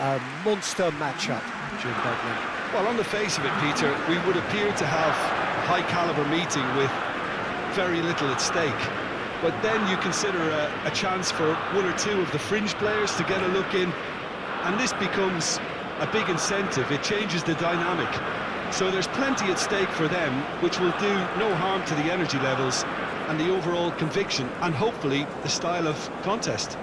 A monster matchup, Jim Beglin. Well, on the face of it, Peter, we would appear to have a high-caliber meeting with very little at stake. But then you consider a chance for one or two of the fringe players to get a look in, and this becomes a big incentive. It changes the dynamic. So there's plenty at stake for them, which will do no harm to the energy levels and the overall conviction, and hopefully the style of contest.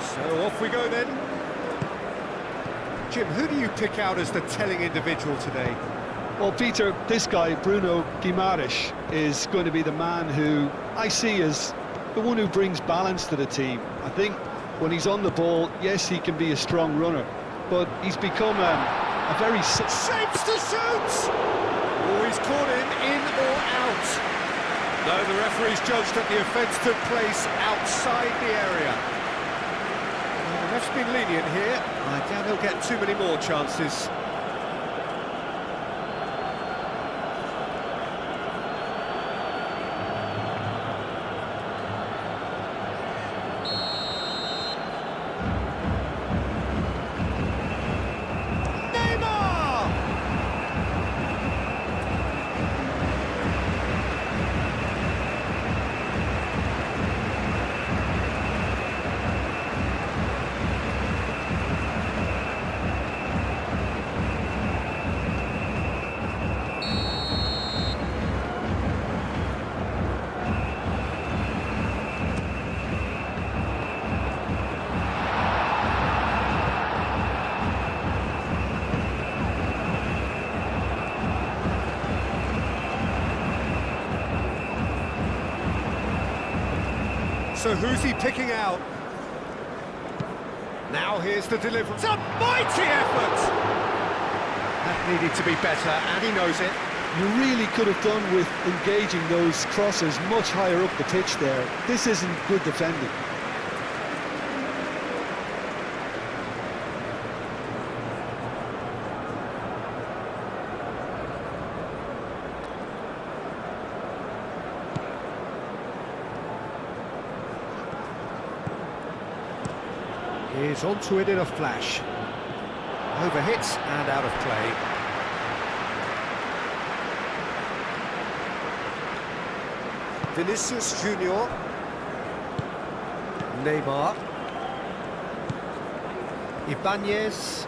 So off we go then. Jim, who do you pick out as the telling individual today? Well, Peter, this guy, Bruno Guimaraes, is going to be the man who I see as the one who brings balance to the team. I think when he's on the ball, yes, he can be a strong runner, but he's become a very... Shapes to shoot! Oh, he's caught in or out? No, the referee's judged that the offence took place outside the area. Well, the ref's been lenient here. I doubt he'll get too many more chances. So who's he picking out? Now here's the delivery. It's a mighty effort! That needed to be better, and he knows it. You really could have done with engaging those crosses much higher up the pitch there. This isn't good defending. He's onto it in a flash. Overhit and out of play. Vinicius Junior. Neymar. Ibanez.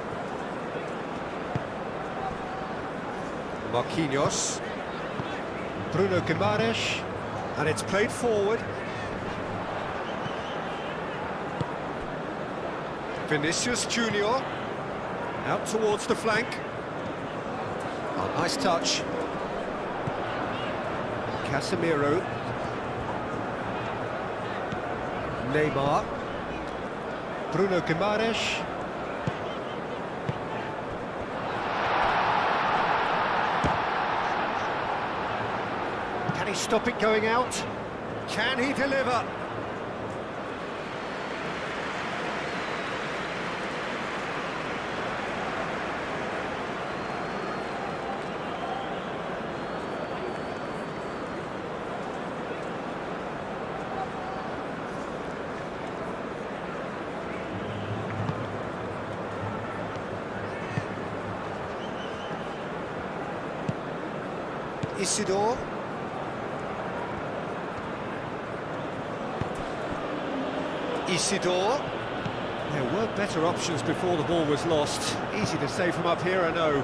Marquinhos. Bruno Guimaraes. And it's played forward. Vinicius Junior, out towards the flank. Oh, nice touch. Casemiro. Neymar. Bruno Guimaraes. Can he stop it going out? Can he deliver? Isidore. Isidore. There were better options before the ball was lost. Easy to say from up here, I know.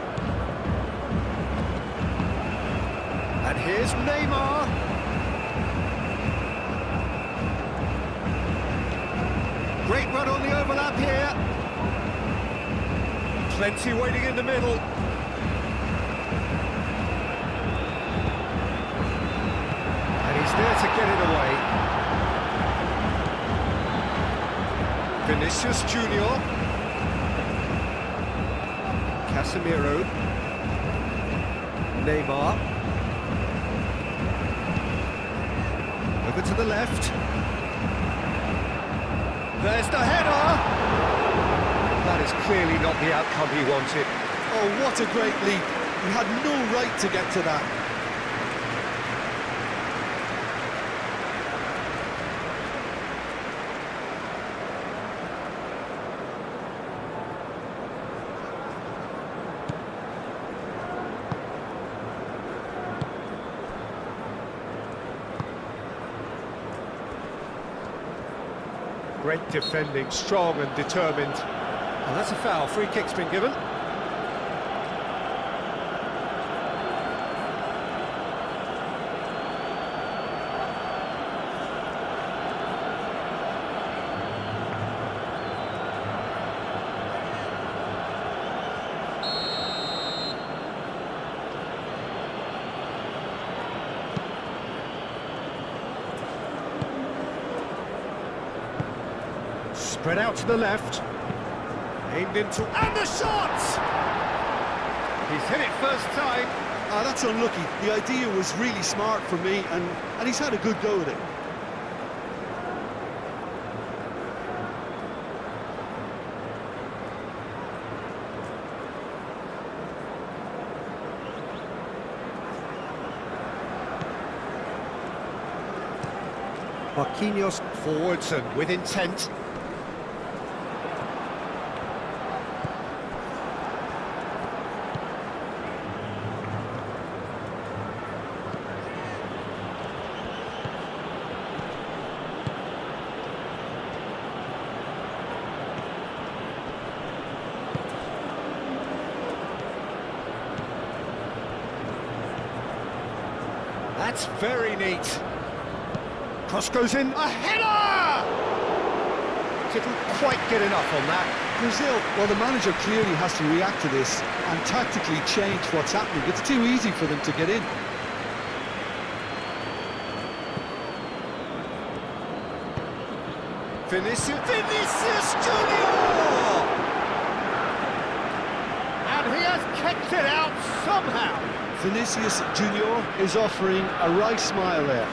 And here's Neymar. Great run on the overlap here. Plenty waiting in the middle. He's there to get it away. Vinicius Junior. Casemiro. Neymar. Over to the left. There's the header! That is clearly not the outcome he wanted. Oh, what a great leap. He had no right to get to that. Great defending, strong and determined. And that's a foul. Free kick's been given. Spread out to the left. Aimed into... and the shot! He's hit it first time. That's unlucky. The idea was really smart for me, and he's had a good go at it. Marquinhos forwards and with intent. That's very neat. Cross goes in, a header! Didn't quite get enough on that. Brazil, well, the manager clearly has to react to this and tactically change what's happening. It's too easy for them to get in. Vinicius Junior! And he has kept it out somehow. Vinicius Junior is offering a right smile there.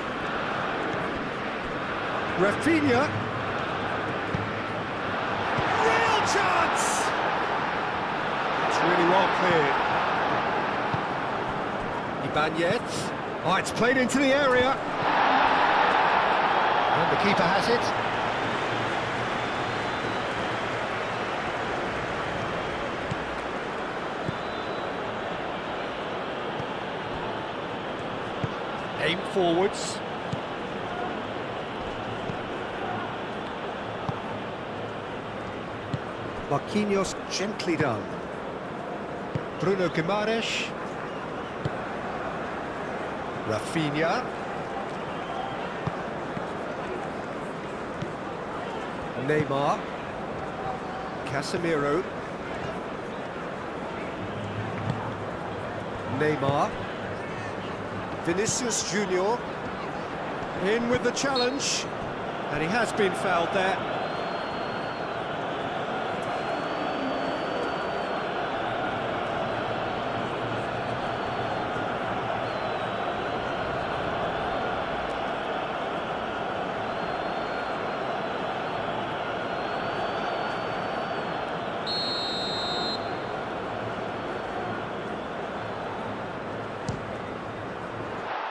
Rafinha. Real chance! It's really well cleared. Ibanez. Oh, it's played into the area. And the keeper has it. Aim forwards. Marquinhos gently done. Bruno Guimaraes. Rafinha. Neymar. Casemiro. Neymar. Vinicius Junior in with the challenge, and he has been fouled there.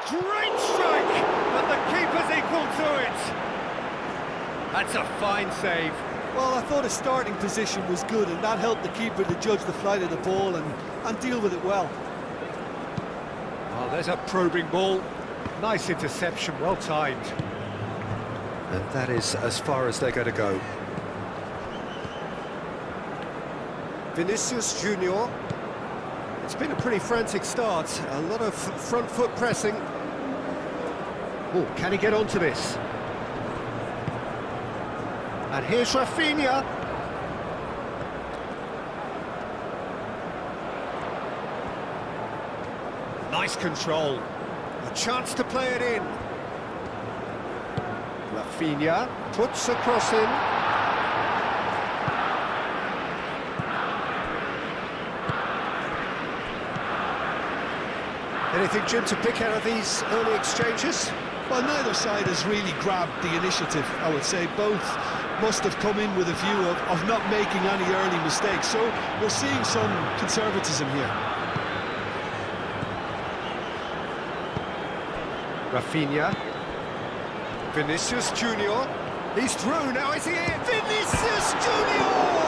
Great strike, but the keeper's equal to it. That's a fine save. Well, I thought his starting position was good, and that helped the keeper to judge the flight of the ball and deal with it well. Oh, there's a probing ball. Nice interception, well timed. And that is as far as they're going to go. Vinicius Junior. It's been a pretty frantic start. A lot of front foot pressing. Oh, can he get onto this? And here's Rafinha. Nice control. A chance to play it in. Rafinha puts a cross in. Anything, Jim, to pick out of these early exchanges? Well, neither side has really grabbed the initiative, I would say. Both must have come in with a view of not making any early mistakes. So we're seeing some conservatism here. Rafinha. Vinicius Junior. He's through, now is he in? Vinicius Junior!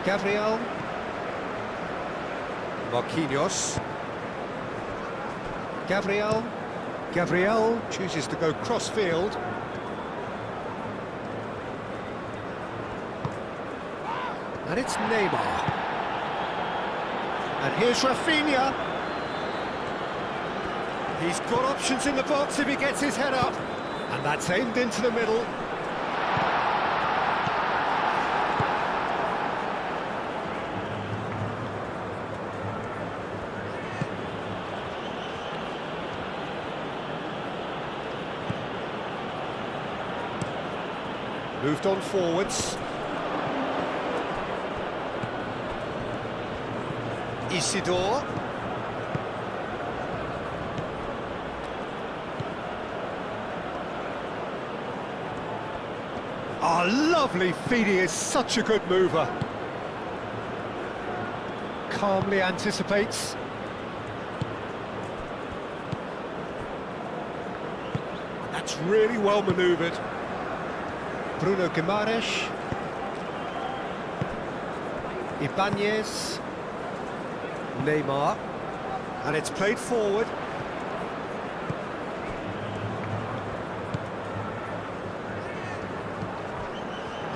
Gabriel. Marquinhos. Gabriel chooses to go cross-field. And it's Neymar. And here's Rafinha. He's got options in the box if he gets his head up. And that's aimed into the middle. Moved on forwards. Isidore. Oh, lovely feed, he is such a good mover. Calmly anticipates. That's really well manoeuvred. Bruno Guimaraes. Ibanez. Neymar. And it's played forward.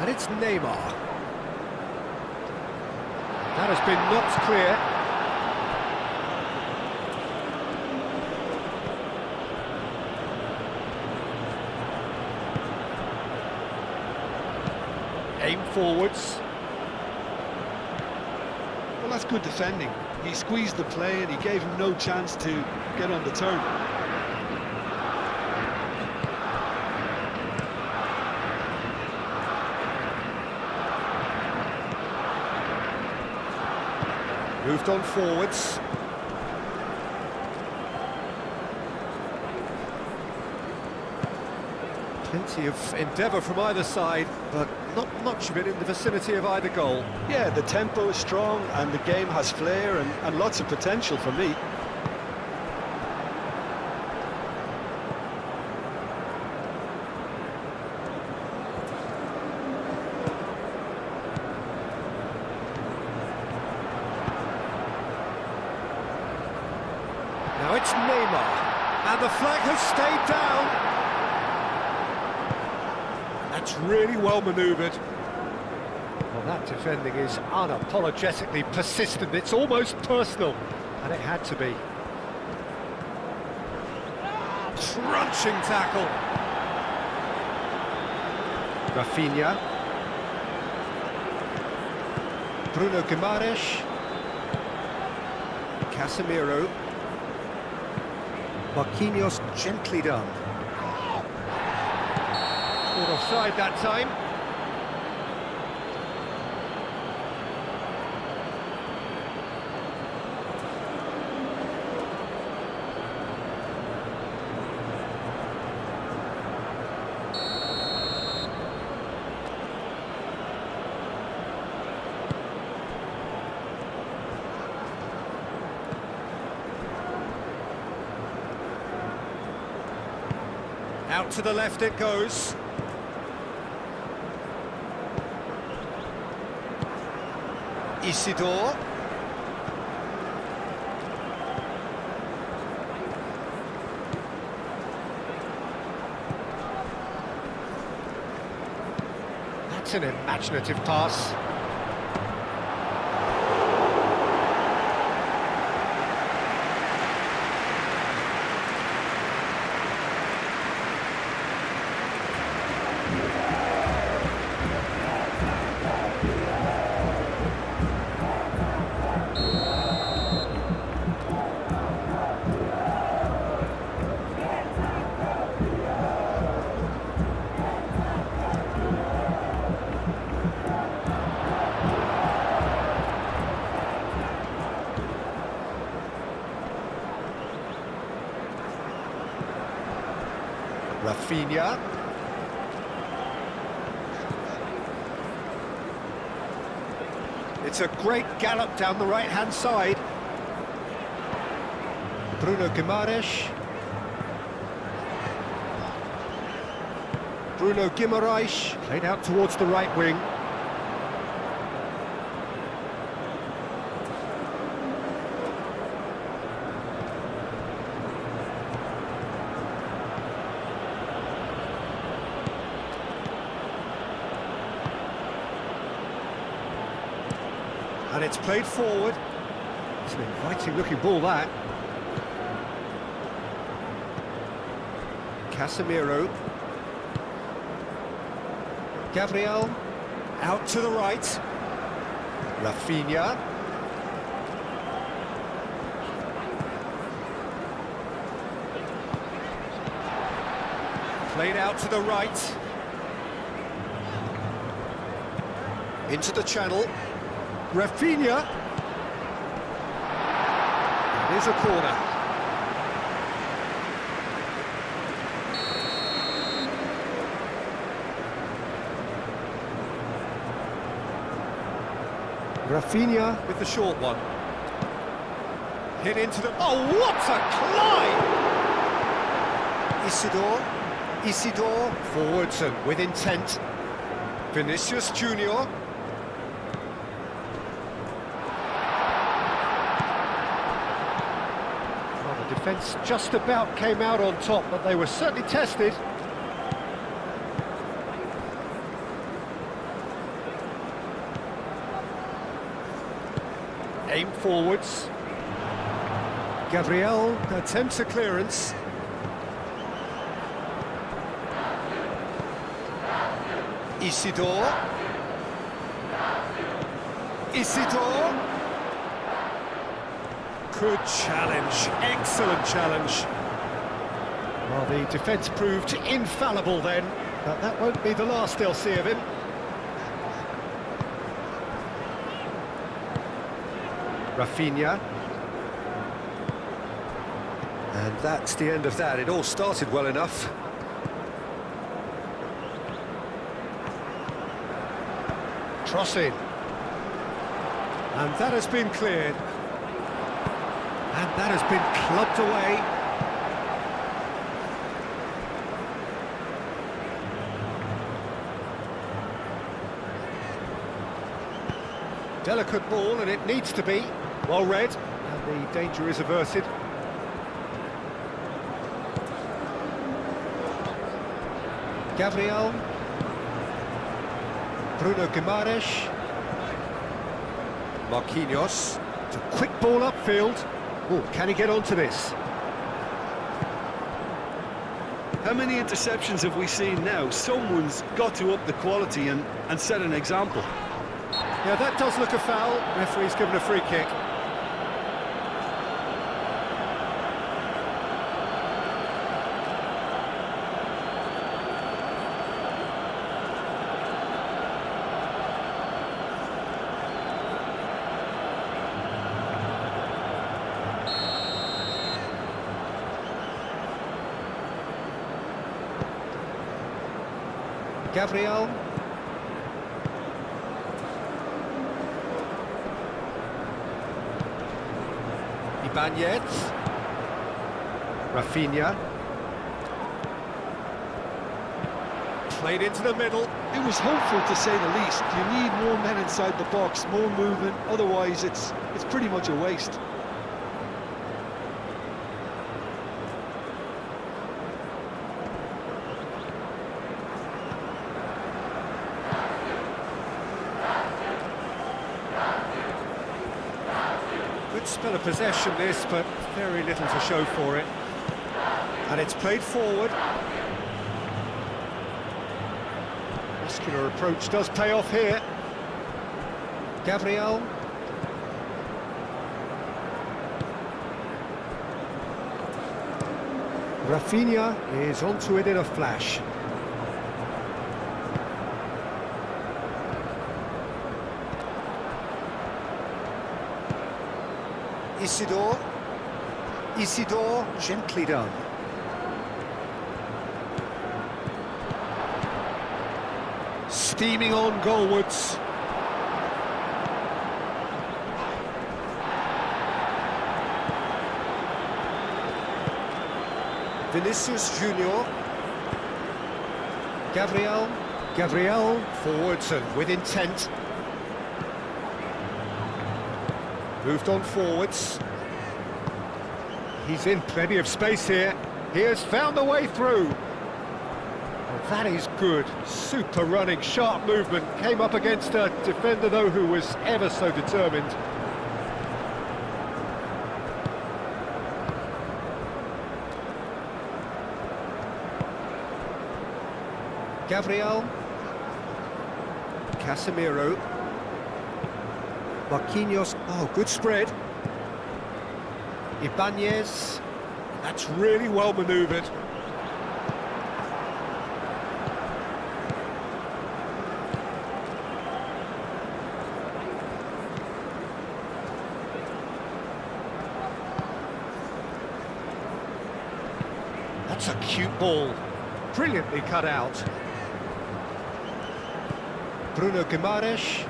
And it's Neymar. That has been knocked clear. Aim forwards. Well, that's good defending. He squeezed the play and he gave him no chance to get on the turn. Moved on forwards. Plenty of endeavour from either side, but not much of it in the vicinity of either goal. Yeah, the tempo is strong and the game has flair and lots of potential for me. Now it's Neymar, and the flag has stayed down. That's really well manoeuvred. Well, that defending is unapologetically persistent. It's almost personal, and it had to be. Crunching tackle. Rafinha. Bruno Guimaraes. Casemiro. Marquinhos gently done. Caught offside that time. Out to the left it goes. Isidore. That's an imaginative pass. Rafinha. It's a great gallop down the right-hand side. Bruno Guimaraes. Bruno Guimaraes, played out towards the right wing. And it's played forward. It's an inviting-looking ball, that. Casemiro. Gabriel, out to the right. Rafinha. Played out to the right. Into the channel. Rafinha. It is a corner. Rafinha with the short one. Hit into the... Oh, what a climb! Isidore forwards and with intent. Vinicius Junior. Well, the defence just about came out on top, but they were certainly tested. Aim forwards. Gabriel attempts a clearance. Isidore. Good challenge, excellent challenge. Well, the defence proved infallible then, but that won't be the last they'll see of him. Rafinha. And that's the end of that. It all started well enough. Crossing. And that has been cleared. And that has been clubbed away. Delicate ball, and it needs to be. Well read, and the danger is averted. Gabriel. Bruno Guimaraes. Marquinhos. It's a quick ball upfield. Oh, can he get onto this? How many interceptions have we seen now? Someone's got to up the quality and set an example. Yeah, that does look a foul. Referee's given a free kick. Gabriel. Ibanez. Rafinha. Played into the middle. It was hopeful, to say the least. You need more men inside the box, more movement, otherwise it's pretty much a waste. Good spell of possession this, but very little to show for it. And it's played forward. Muscular approach does pay off here. Gabriel. Rafinha is onto it in a flash. Isidore, gently done. Steaming on goalwards. Vinicius Junior. Gabriel forwards and with intent. Moved on forwards. He's in plenty of space here. He has found the way through. Well, that is good. Super running, sharp movement. Came up against a defender, though, who was ever so determined. Gabriel. Casemiro. Marquinhos. Oh, good spread. Ibanez. That's really well manoeuvred. That's a cute ball. Brilliantly cut out. Bruno Guimaraes.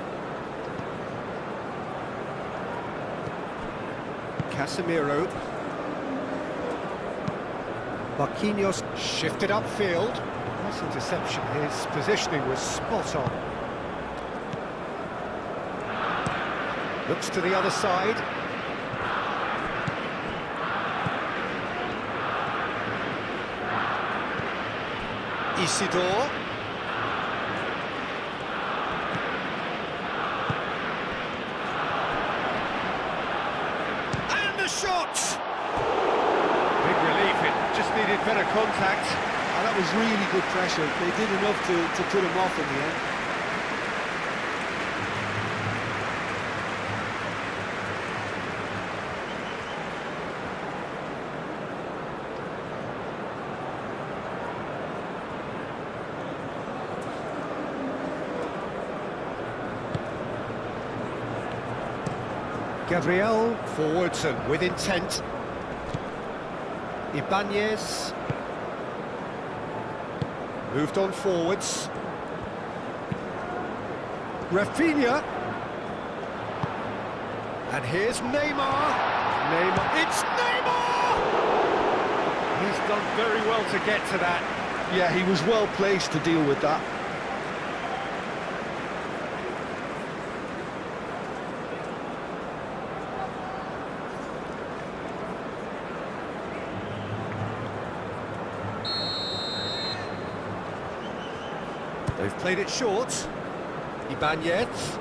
Casemiro. Marquinhos shifted upfield. Nice interception. His positioning was spot on. Looks to the other side. Isidore. And the shot! Big relief, it just needed better contact. Oh, that was really good pressure. They did enough to put him off in the end. Gabriel forwards and with intent. Ibanez moved on forwards. Rafinha, and here's Neymar. It's Neymar. He's done very well to get to that. Yeah, he was well placed to deal with that. They've played it short. Ibanez.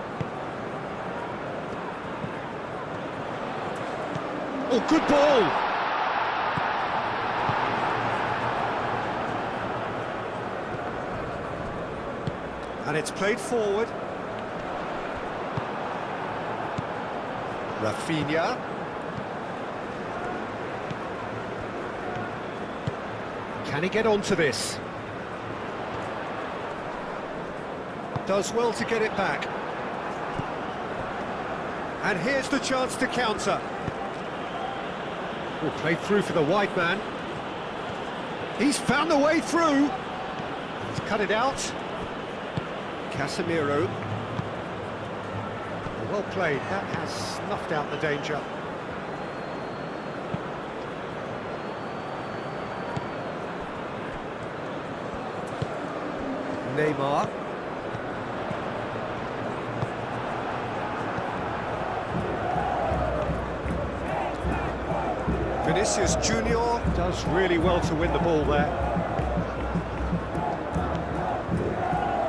Oh, good ball! And it's played forward. Rafinha. Can he get onto this? Does well to get it back. And here's the chance to counter. Oh, played through for the wide man. He's found the way through. He's cut it out. Casemiro. Well played. That has snuffed out the danger. Neymar. Vinicius Junior does really well to win the ball there.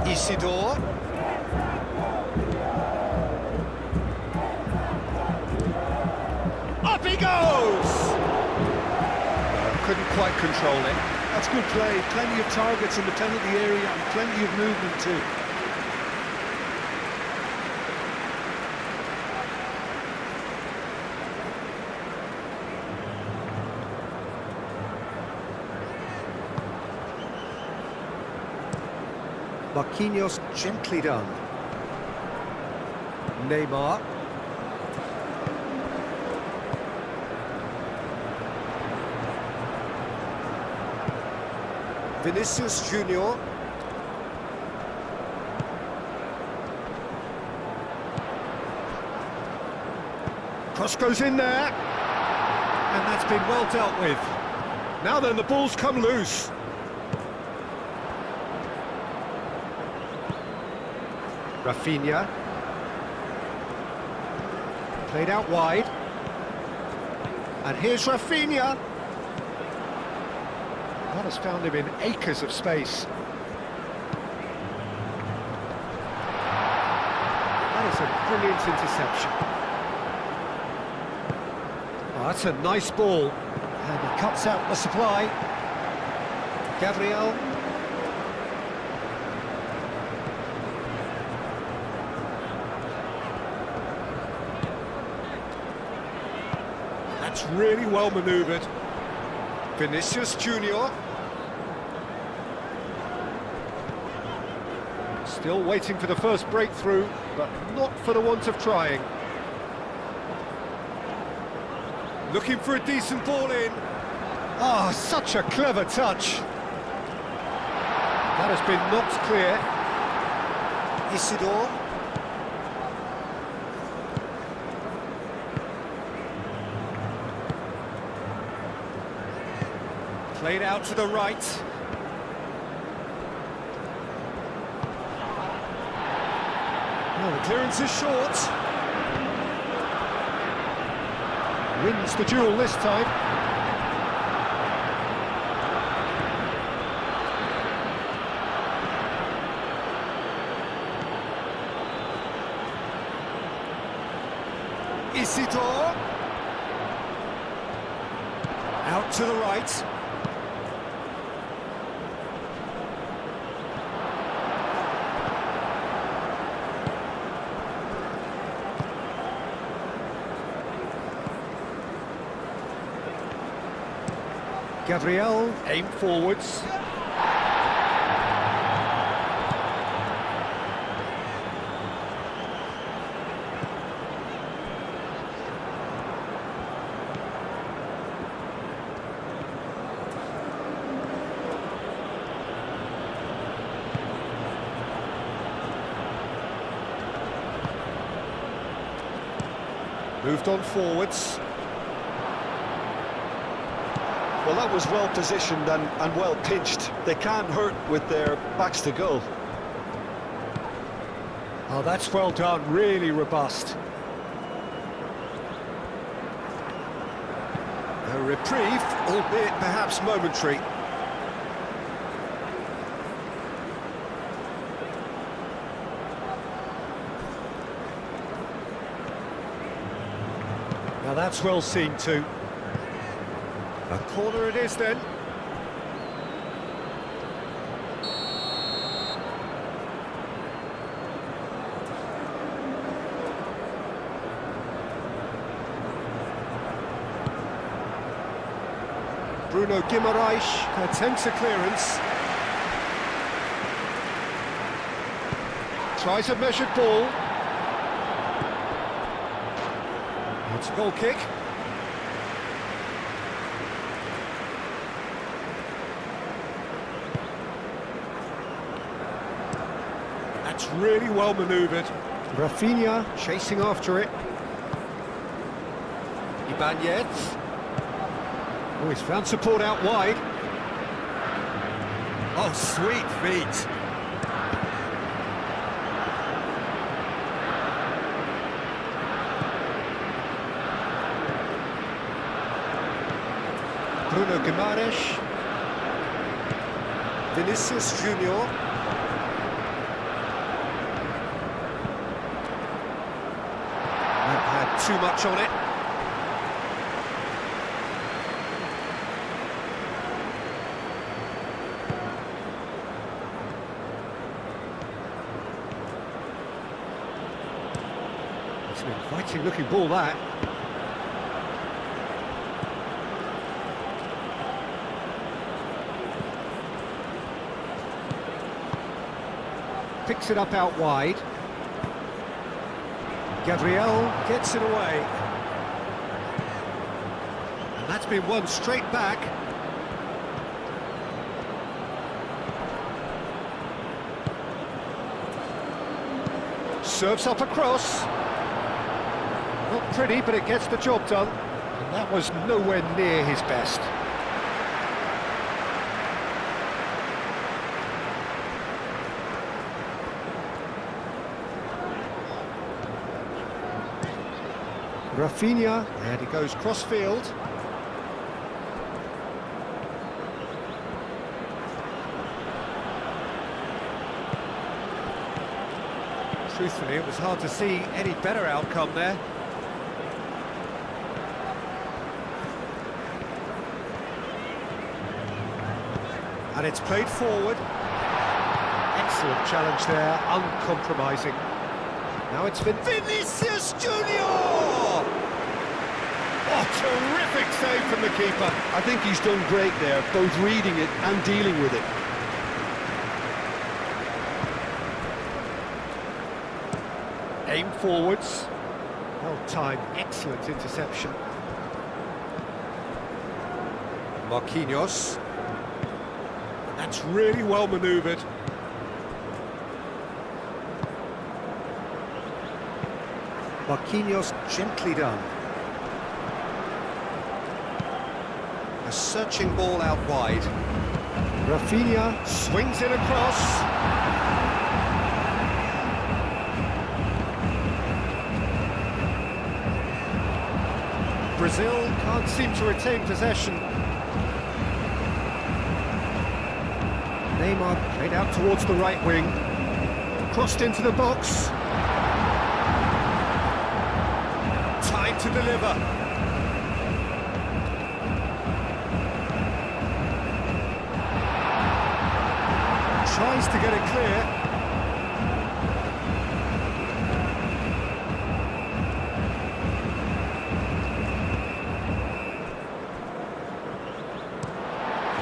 Isidore. Up he goes! Couldn't quite control it. That's good play. Plenty of targets in the penalty area and plenty of movement too. Marquinhos gently done. Neymar. Vinicius Junior. Cross goes in there. And that's been well dealt with. Now then, the ball's come loose. Rafinha. Played out wide. And here's Rafinha. That has found him in acres of space. That is a brilliant interception. Oh, that's a nice ball. And he cuts out the supply. Gabriel. That's really well manoeuvred. Vinicius Junior. Still waiting for the first breakthrough, but not for the want of trying. Looking for a decent ball in. Ah, such a clever touch. That has been knocked clear. Isidore. Played out to the right. Oh, the clearance is short. Wins the duel this time. Isidore. Out to the right. Gabriel, aim forwards. Moved on forwards. Well, that was well positioned and well pitched. They can't hurt with their backs to goal. Oh, that's well done, really robust. A reprieve, albeit perhaps momentary. Now that's well seen too. A corner it is then. Bruno Guimaraes attempts a clearance. Tries a measured ball. It's a goal kick. That's really well manoeuvred. Rafinha chasing after it. Ibanez. Oh, he's found support out wide. Oh, sweet feet. Bruno Guimaraes. Vinicius Junior. Had too much on it. It's an inviting looking ball, that. Picks it up out wide. Gabriel gets it away. And that's been won straight back. Serves up a cross. Not pretty, but it gets the job done. And that was nowhere near his best. Rafinha, and he goes cross-field. Truthfully, it was hard to see any better outcome there. And it's played forward. Excellent challenge there, uncompromising. Now it's been Vinicius Junior! What a terrific save from the keeper. I think he's done great there, both reading it and dealing with it. Aim forwards. Well timed, excellent interception. Marquinhos. That's really well manoeuvred. Marquinhos gently done. A searching ball out wide. Rafinha swings it across. Brazil can't seem to retain possession. Neymar played out towards the right wing. Crossed into the box. Time to deliver. Tries to get it clear.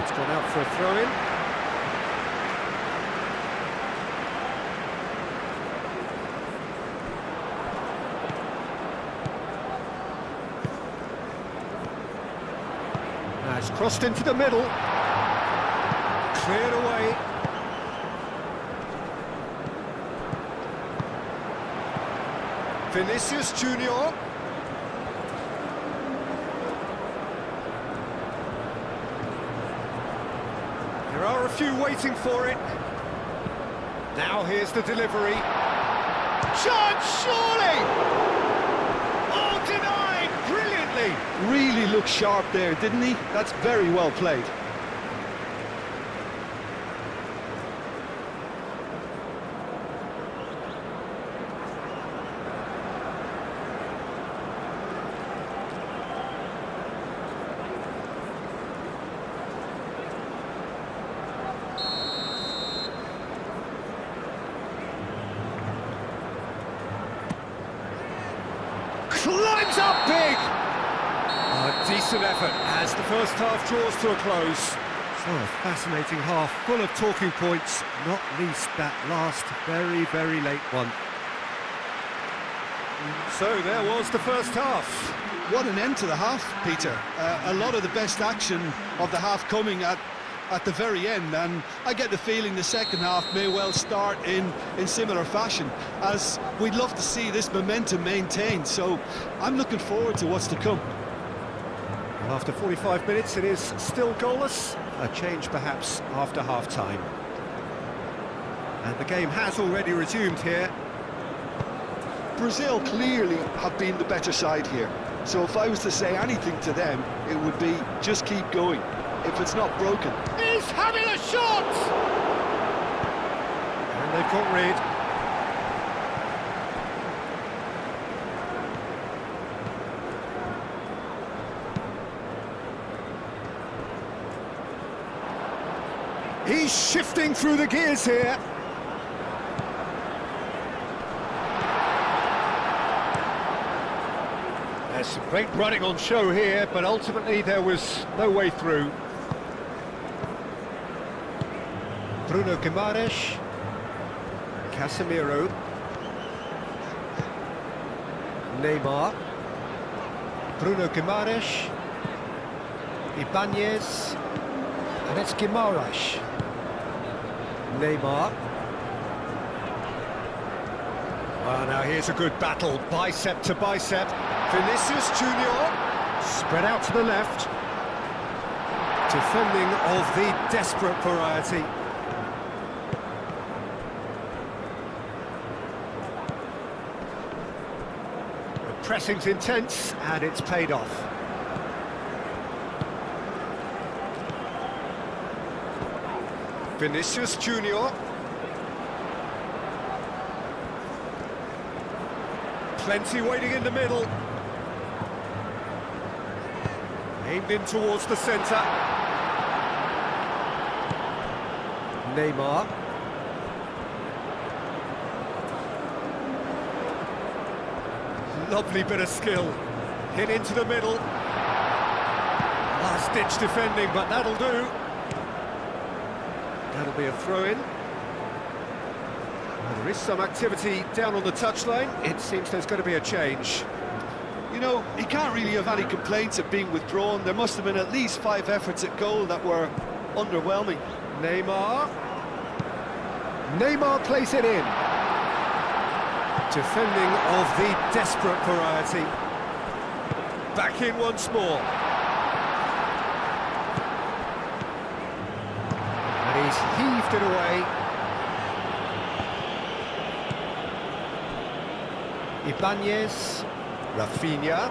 It's gone out for a throw-in. Now it's crossed into the middle. Cleared away. Vinicius Junior. There are a few waiting for it. Now here's the delivery. Chance, surely! Oh, denied! Brilliantly! Really looked sharp there, didn't he? That's very well played. Climbs up big! A decent effort as the first half draws to a close. So a fascinating half, full of talking points, not least that last very, very late one. So there was the first half. What an end to the half, Peter. A lot of the best action of the half coming at the very end, and I get the feeling the second half may well start in similar fashion, as we'd love to see this momentum maintained, so I'm looking forward to what's to come. Well, after 45 minutes it is still goalless, a change perhaps after half-time. And the game has already resumed here. Brazil clearly have been the better side here, so if I was to say anything to them, it would be just keep going. If it's not broken. He's having a shot! And they've got rid. He's shifting through the gears here. There's some great running on show here, but ultimately there was no way through. Bruno Guimaraes, Casemiro, Neymar, Bruno Guimaraes, Ibanez, and it's Guimaraes, Neymar. Well, now here's a good battle, bicep to bicep. Vinicius Junior, spread out to the left. Defending of the desperate variety. pressing's intense, and it's paid off. Vinicius Junior. Plenty waiting in the middle. Aimed in towards the centre. Neymar. Lovely bit of skill. Hit into the middle. Last-ditch defending, but that'll do. That'll be a throw-in. Well, there is some activity down on the touchline. It seems there's going to be a change. You know, he can't really have any complaints of being withdrawn. There must have been at least 5 efforts at goal that were underwhelming. Neymar. Neymar plays it in. Defending of the desperate variety. Back in once more. And he's heaved it away. Ibanez. Rafinha.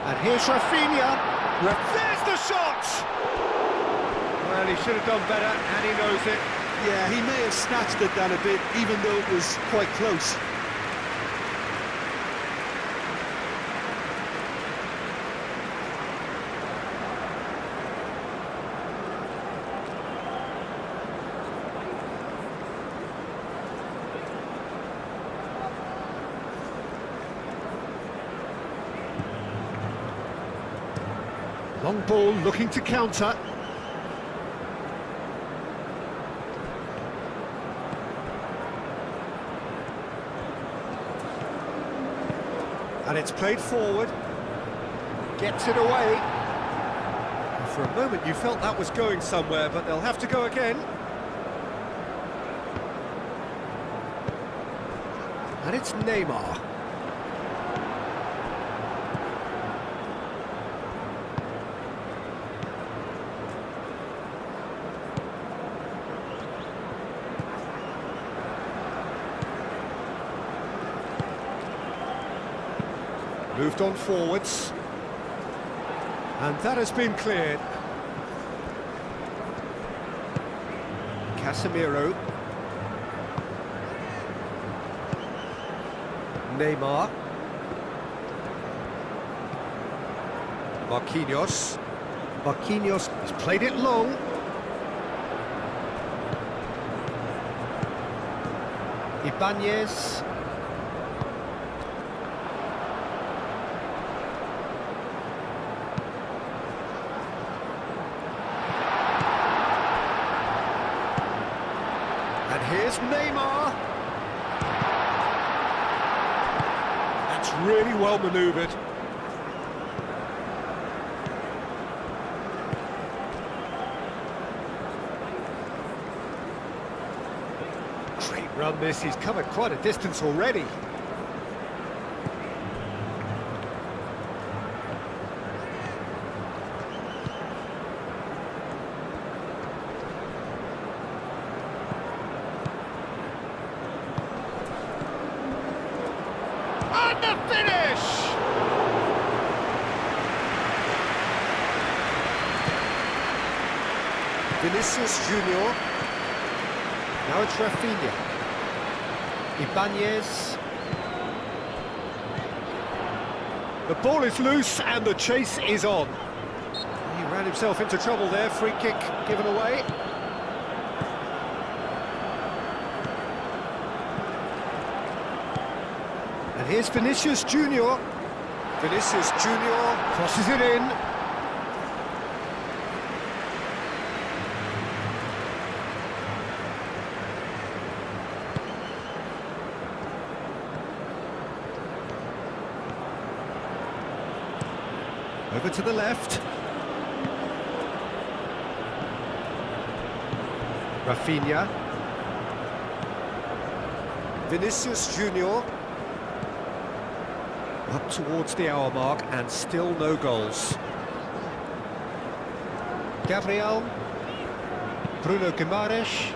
And here's Rafinha. There's the shot! Well, he should have done better, and he knows it. Yeah, he may have snatched it down a bit, even though it was quite close. Long ball looking to counter. And it's played forward. Gets it away. And for a moment you felt that was going somewhere, but they'll have to go again. And it's Neymar. Moved on forwards. And that has been cleared. Casemiro. Neymar. Marquinhos. Marquinhos has played it long. Ibanez. And here's Neymar. That's really well manoeuvred. Great run this, he's covered quite a distance already. And the finish! Vinicius Junior. Now it's Rafinha. Ibanez. The ball is loose and the chase is on. He ran himself into trouble there, free kick given away. And here's Vinicius Junior. Vinicius Junior crosses it in. Over to the left. Rafinha. Vinicius Junior. Up towards the hour mark and still no goals. Gabriel. Bruno Guimaraes.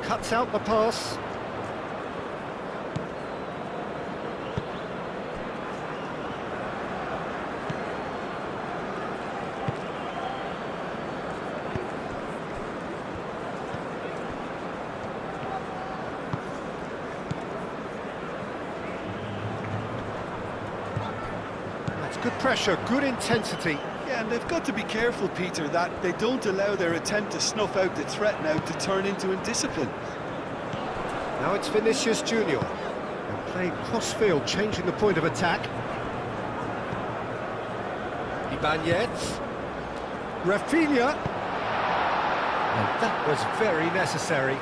Cuts out the pass. That's good pressure, good intensity. Yeah, and they've got to be careful, Peter, that they don't allow their attempt to snuff out the threat now to turn into indiscipline. Now it's Vinicius Junior. They're playing cross-field, changing the point of attack. Ibanez. Rafinha. And that was very necessary.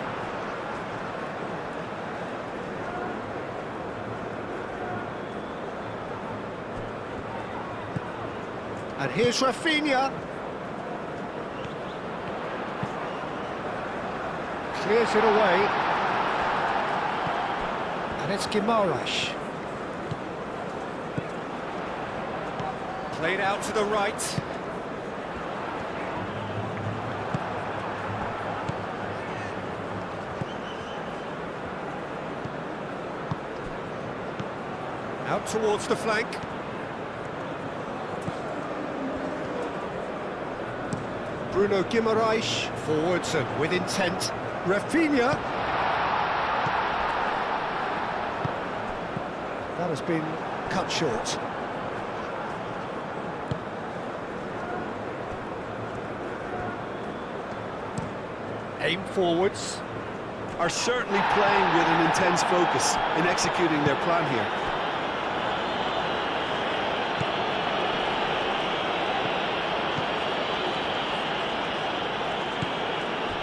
And here's Rafinha. Clears it away. And it's Guimaraes. Played out to the right. Out towards the flank. Bruno Guimaraes, forwards and with intent. Rafinha. That has been cut short. Aim forwards. Are certainly playing with an intense focus in executing their plan here.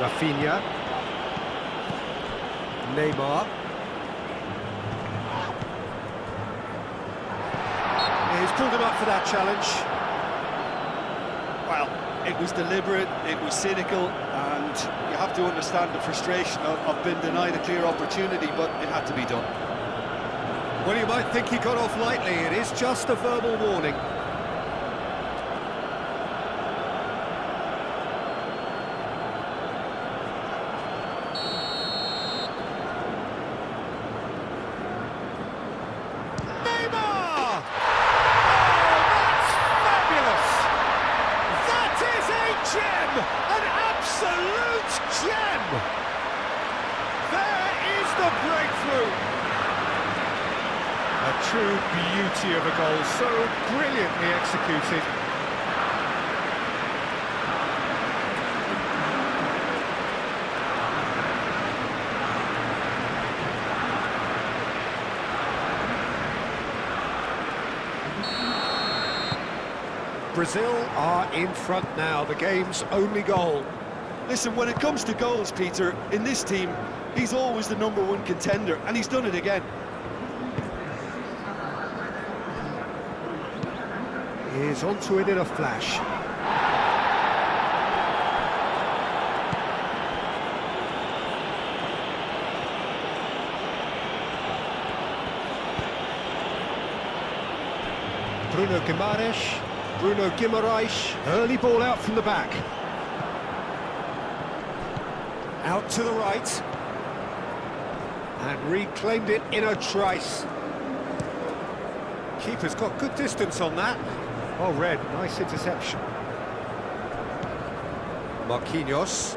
Rafinha. Neymar. He's pulled him up for that challenge. Well, it was deliberate, it was cynical, and you have to understand the frustration of being denied a clear opportunity, but it had to be done. Well, you might think he got off lightly. It is just a verbal warning. An absolute gem! There is the breakthrough! A true beauty of a goal, so brilliantly executed. Brazil are in front now, the game's only goal. Listen, when it comes to goals, Peter, in this team, he's always the #1 contender, and he's done it again. He's onto it in a flash. Bruno Guimaraes. Bruno Guimaraes, early ball out from the back. Out to the right. And reclaimed it in a trice. Keeper's got good distance on that. Well read, nice interception. Marquinhos.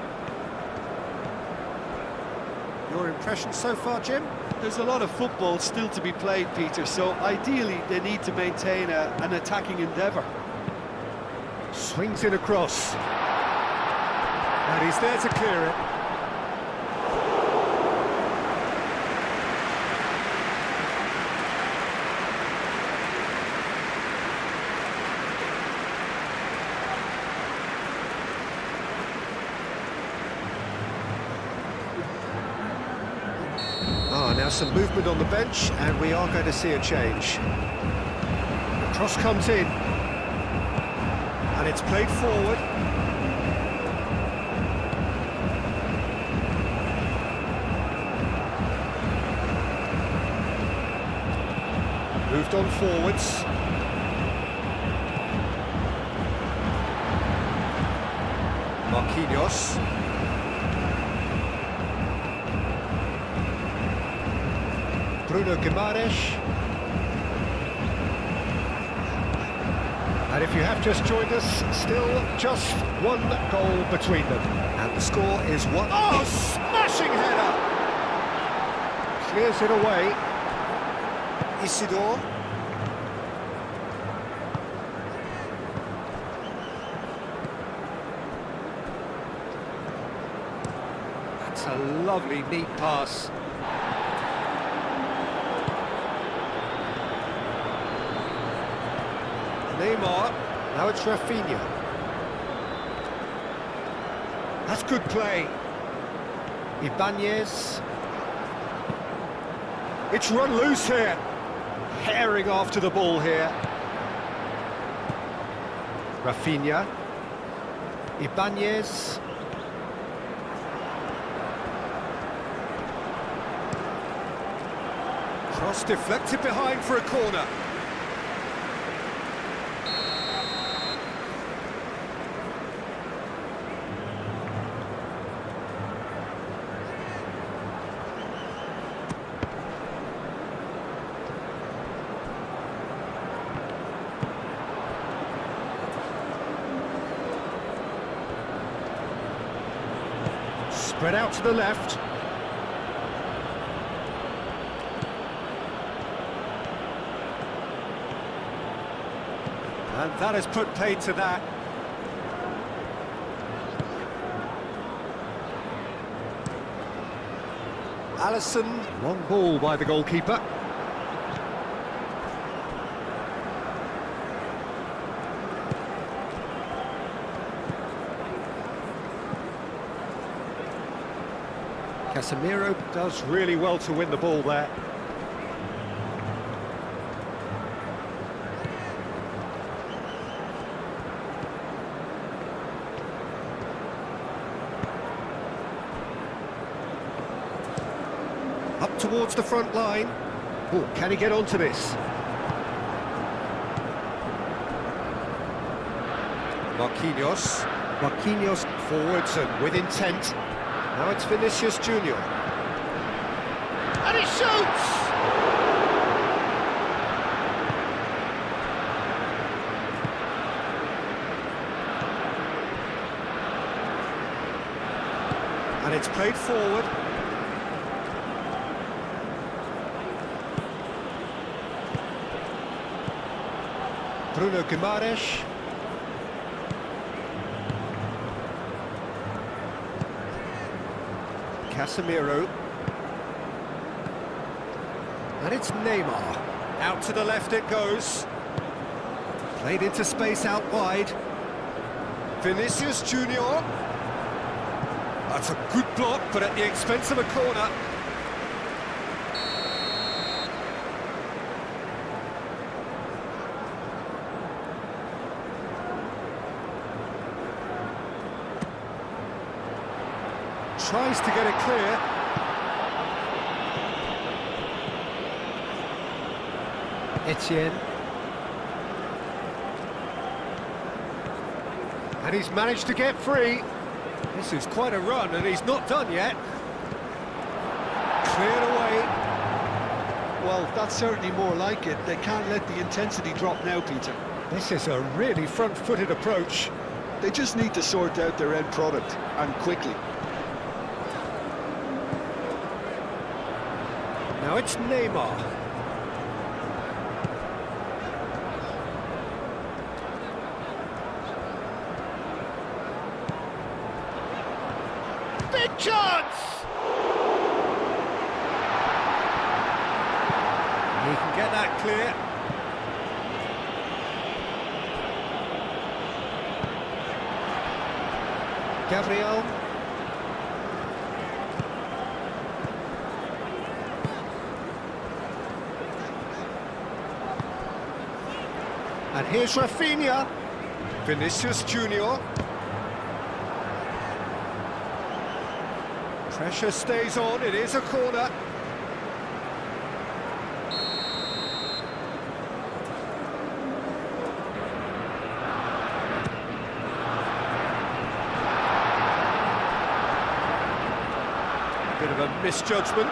Your impression so far, Jim? There's a lot of football still to be played, Peter, so ideally they need to maintain an attacking endeavour. Swings it across. And he's there to clear it. Now some movement on the bench, and we are going to see a change. The cross comes in. And it's played forward. Moved on forwards. Marquinhos. Bruno Guimaraes. And if you have just joined us, still just one goal between them. And the score is 1. Oh, smashing header! Clears it away. Isidore. That's a lovely, neat pass. Neymar, now it's Rafinha. That's good play. Ibanez. It's run loose here. Herring after the ball here. Rafinha. Ibanez. Cross deflected behind for a corner. Spread out to the left. And that has put paid to that. Alisson, long ball by the goalkeeper. Casemiro does really well to win the ball there. Up towards the front line. Oh, can he get onto this? Marquinhos. Marquinhos forwards and with intent. Now it's Vinicius Junior. And he shoots! And it's played forward. Bruno Guimaraes. Casemiro. And it's Neymar. Out to the left it goes. Played into space out wide. Vinicius Junior. That's a good block, but at the expense of a corner. Tries to get it clear. Etienne. And he's managed to get free. This is quite a run, and he's not done yet. Cleared away. Well, that's certainly more like it. They can't let the intensity drop now, Peter. This is a really front-footed approach. They just need to sort out their end product, and quickly. Now it's Neymar. Big chance! He can get that clear. Gabriel. And here's Rafinha. Vinicius Junior. Pressure stays on, it is a corner. Bit of a misjudgment.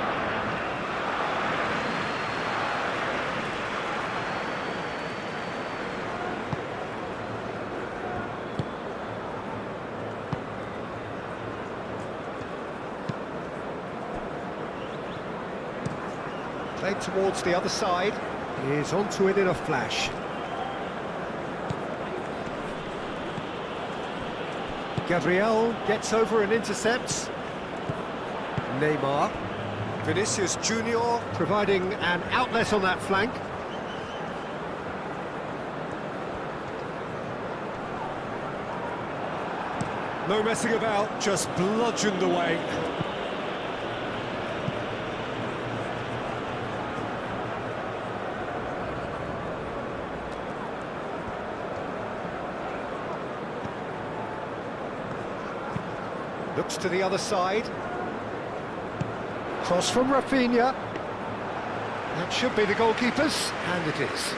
Played towards the other side. He's onto it in a flash. Gabriel gets over and intercepts. Neymar. Vinicius Junior providing an outlet on that flank. No messing about, just bludgeoned away. Looks to the other side. Cross from Rafinha. That should be the goalkeeper's, and it is.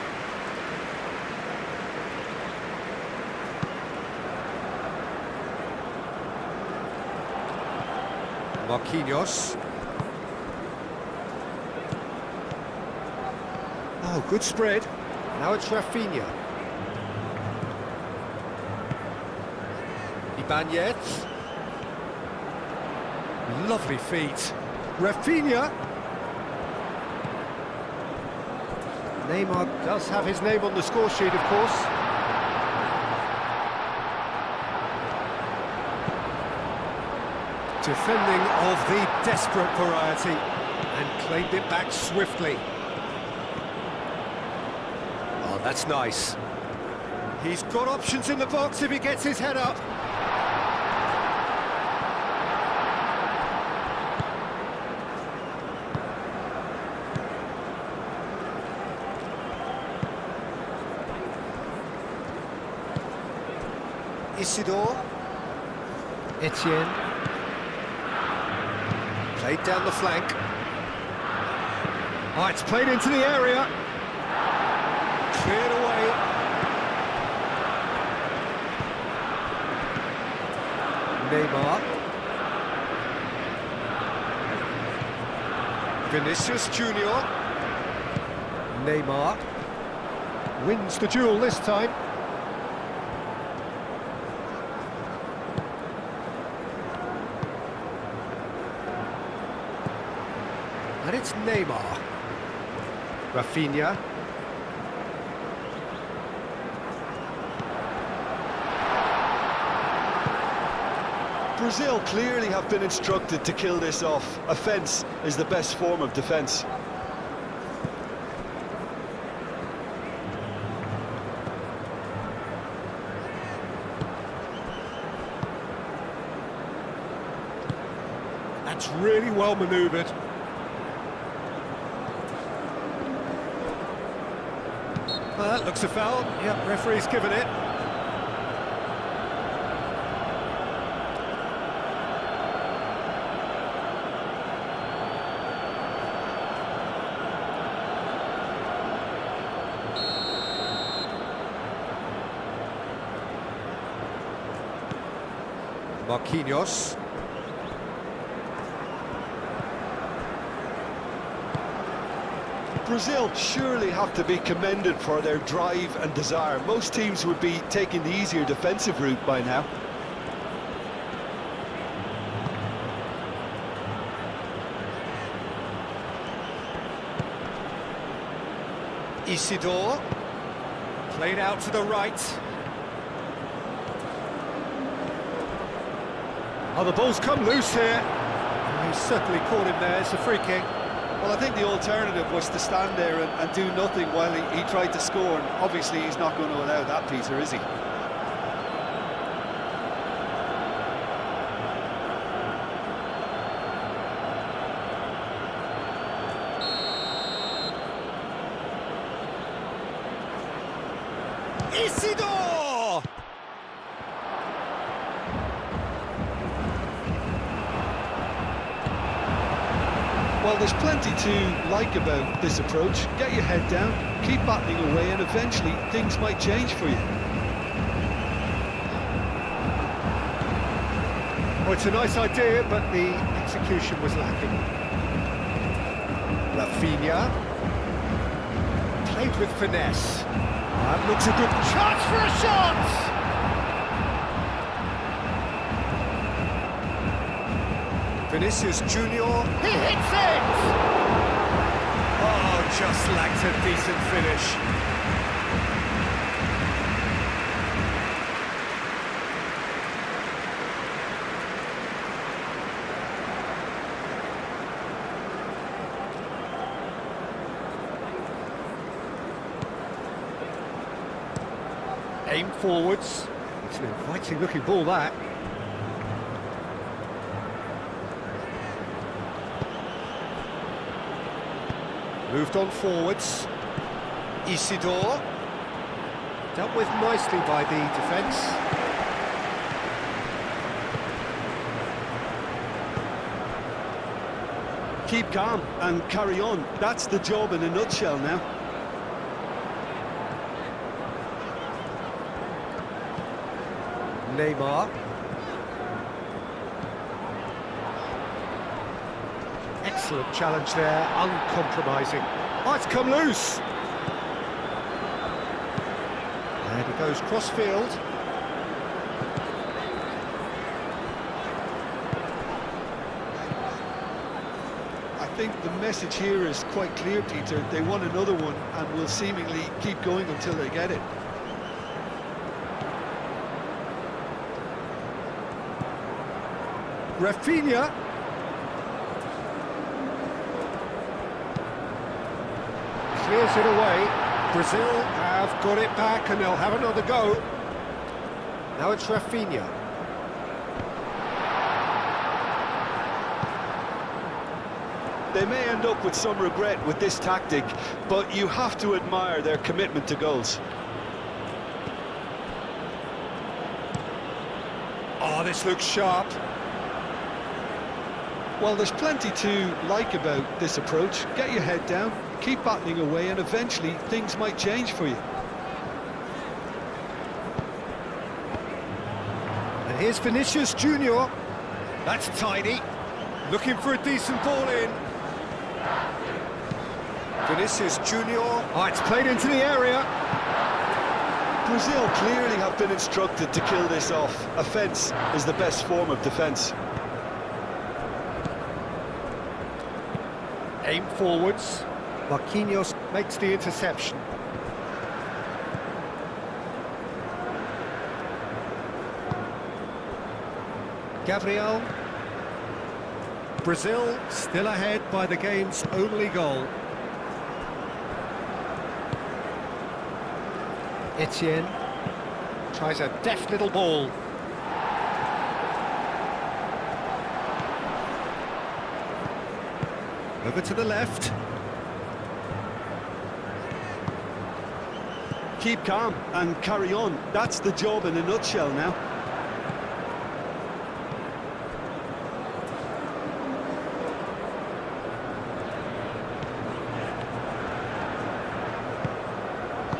Marquinhos. Oh, good spread. Now it's Rafinha. Ibanez. Lovely feet. Rafinha. Neymar does have his name on the score sheet, of course. Defending of the desperate variety, and claimed it back swiftly. Oh, that's nice. He's got options in the box if he gets his head up. Isidore. Etienne. Played down the flank. Oh, it's played into the area. Cleared away. Neymar. Vinicius Junior. Neymar. Wins the duel this time. And it's Neymar. Rafinha. Brazil clearly have been instructed to kill this off. Offence is the best form of defence. That's really well manoeuvred. Well, that looks a foul. Yep, referee's given it. Marquinhos. Brazil surely have to be commended for their drive and desire. Most teams would be taking the easier defensive route by now. Isidore. Played out to the right. Oh, the ball's come loose here. Oh, he's certainly caught him there. It's a free kick. Well, I think the alternative was to stand there and do nothing while he tried to score, and obviously he's not going to allow that, Peter, is he? Isidore! Well, there's plenty to like about this approach. Get your head down, keep battling away, and eventually things might change for you. Well, it's a nice idea, but the execution was lacking. Rafinha. Played with finesse. That looks a good chance for a shot! Vinicius Junior, he hits it! Oh, just lacked a decent finish. Aim forwards. It's an inviting looking ball, that. Moved on forwards. Isidore. Dealt with nicely by the defence. Keep calm and carry on. That's the job in a nutshell now. Neymar. Excellent challenge there, uncompromising. Oh, it's come loose. And he goes cross-field. I think the message here is quite clear, Peter. They want another one and will seemingly keep going until they get it. Rafinha. Clears it away. Brazil have got it back and they'll have another go. Now it's Rafinha. They may end up with some regret with this tactic, but you have to admire their commitment to goals. Oh, this looks sharp. Well, there's plenty to like about this approach. Get your head down, keep battling away, and eventually things might change for you. And here's Vinicius Junior. That's tidy. Looking for a decent ball in. Vinicius Junior. Oh, it's played into the area. Brazil clearly have been instructed to kill this off. Offence is the best form of defence. Aim forwards. Marquinhos makes the interception. Gabriel. Brazil still ahead by the game's only goal. Etienne tries a deft little ball. Over to the left. Keep calm and carry on. That's the job in a nutshell now.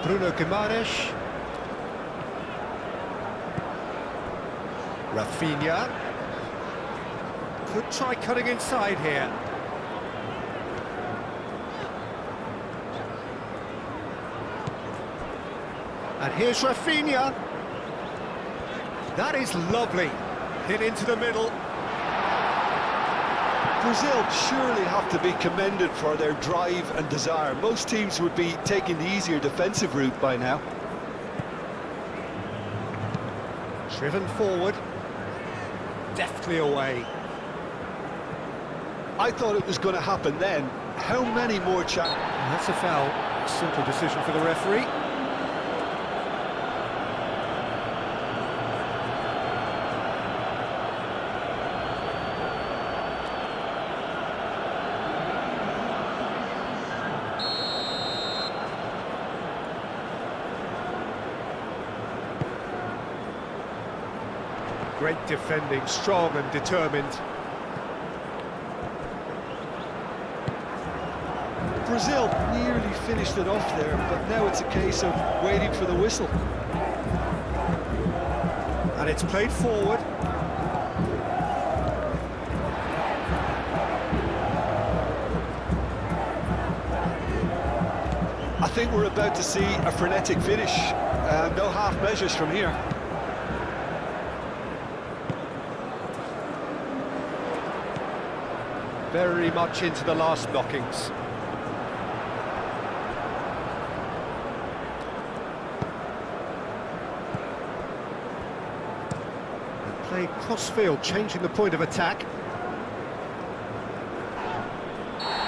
Bruno Guimaraes. Rafinha. Could try cutting inside here. And here's Rafinha. That is lovely. Hit into the middle. Brazil surely have to be commended for their drive and desire. Most teams would be taking the easier defensive route by now. Driven forward. Deftly away. I thought it was going to happen then. How many more chances? That's a foul. Simple decision for the referee. Great defending, strong and determined. Brazil nearly finished it off there, but now it's a case of waiting for the whistle. And it's played forward. think we're about to see a frenetic finish. No half measures from here. Very much into the last knockings. And play cross-field, changing the point of attack.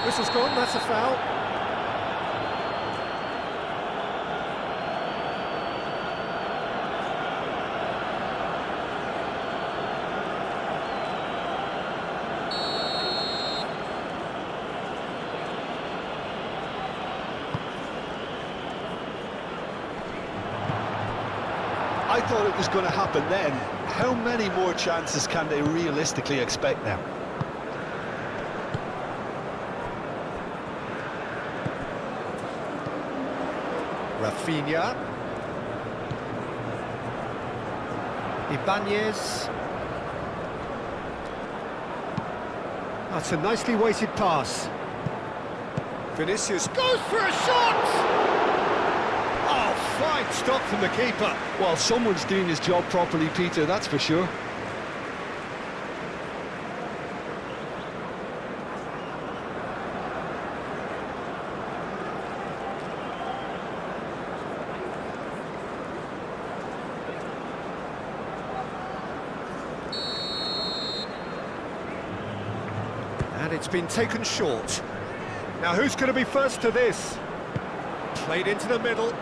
Whistle's gone, that's a foul. I thought it was going to happen then. How many more chances can they realistically expect now? Rafinha. Ibanez. That's a nicely weighted pass. Vinicius goes for a shot! Oh, fine stop from the keeper. Well, someone's doing his job properly, Peter, that's for sure. And it's been taken short. Now who's going to be first to this? Played into the middle.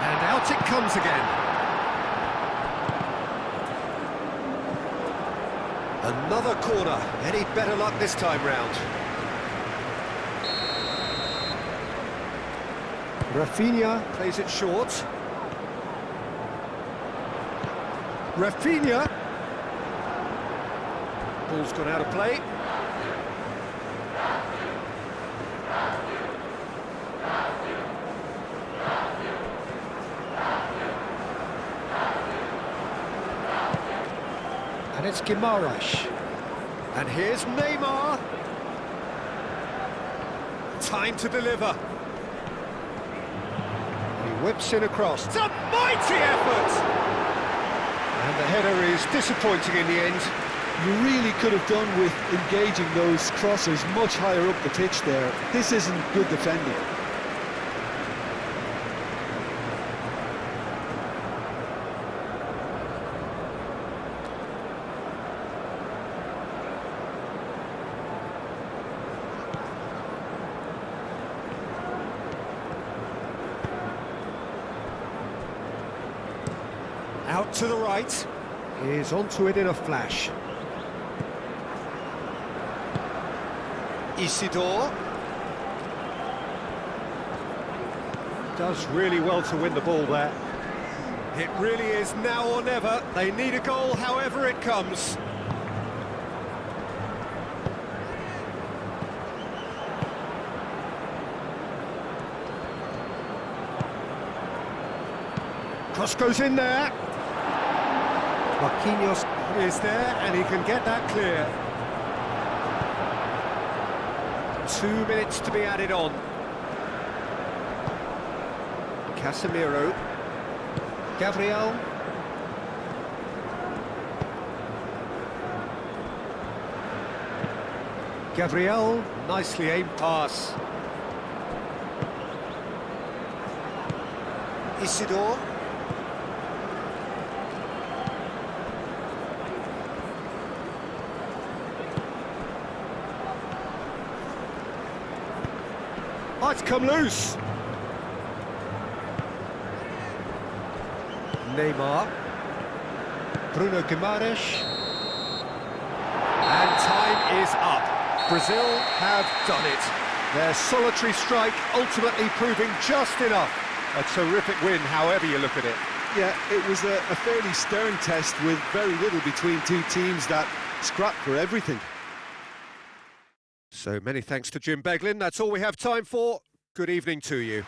And out it comes again. Another corner. Any better luck this time round? Rafinha plays it short. Rafinha. Ball's gone out of play. And it's Guimaraes. And here's Neymar. Time to deliver. He whips in across. It's a mighty effort! And the header is disappointing in the end. You really could have done with engaging those crossers much higher up the pitch there. This isn't good defending. Out to the right. He's onto it in a flash. Isidore. Does really well to win the ball there. It really is now or never. They need a goal however it comes. Cross goes in there. Marquinhos is there and he can get that clear. 2 minutes to be added on. Casemiro. Gabriel. Gabriel, nicely aimed pass. Isidore. Oh, it's come loose. Neymar. Bruno Guimaraes. And time is up. Brazil have done it. Their solitary strike ultimately proving just enough. A terrific win, however you look at it. Yeah, it was a fairly stern test with very little between two teams that scrapped for everything. So many thanks to Jim Beglin. That's all we have time for. Good evening to you.